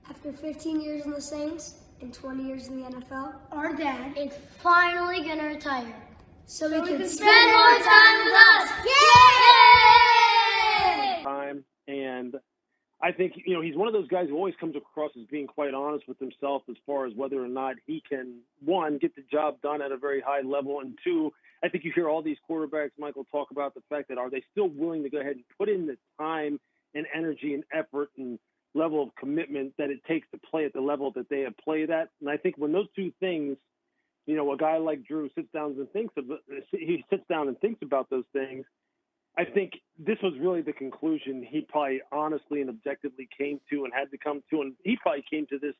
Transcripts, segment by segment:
After 15 years in the Saints and 20 years in the NFL, Our dad is finally going to retire. so we can Spend more time with us. Yay! Time, and I think, he's one of those guys who always comes across as being quite honest with himself as far as whether or not he can, one, get the job done at a very high level, and two, I think you hear all these quarterbacks, Michael, talk about the fact that are they still willing to go ahead and put in the time and energy and effort and level of commitment that it takes to play at the level that they have played at. And I think when those two things, a guy like Drew sits down and thinks about those things, I think this was really the conclusion he probably honestly and objectively came to and had to come to. And he probably came to this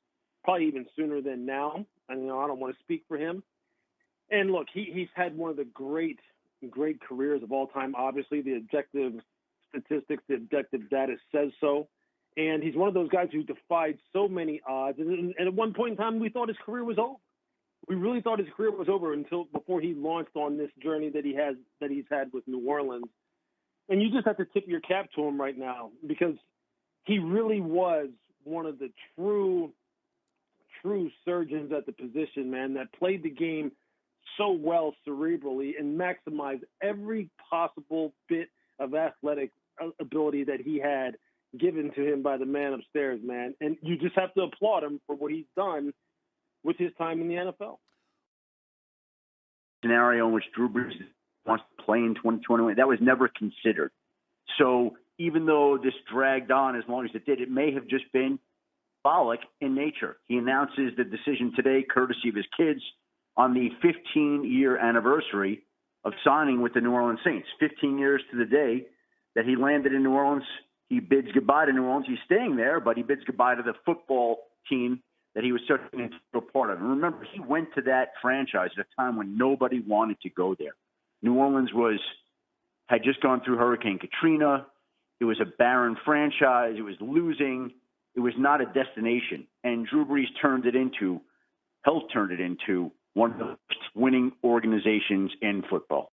probably even sooner than now. I don't want to speak for him. And look, he's had one of the great careers of all time. Obviously, the objective statistics, the objective data says so. And he's one of those guys who defied so many odds. And at one point in time, we thought his career was over. We really thought his career was over before he launched on this journey that he's had with New Orleans. And you just have to tip your cap to him right now, because he really was one of the true surgeons at the position, man, that played the game so well cerebrally and maximized every possible bit of athletic ability that he had given to him by the man upstairs, man. And you just have to applaud him for what he's done with his time in the NFL. Scenario in which Drew Brees wants to play in 2021, that was never considered. So even though this dragged on as long as it did, it may have just been symbolic in nature. He announces the decision today, courtesy of his kids, on the 15-year anniversary of signing with the New Orleans Saints. 15 years to the day that he landed in New Orleans. He bids goodbye to New Orleans. He's staying there, but he bids goodbye to the football team that he was such an integral part of. And remember, he went to that franchise at a time when nobody wanted to go there. New Orleans had just gone through Hurricane Katrina. It was a barren franchise. It was losing. It was not a destination. And Drew Brees turned it into one of the winning organizations in football.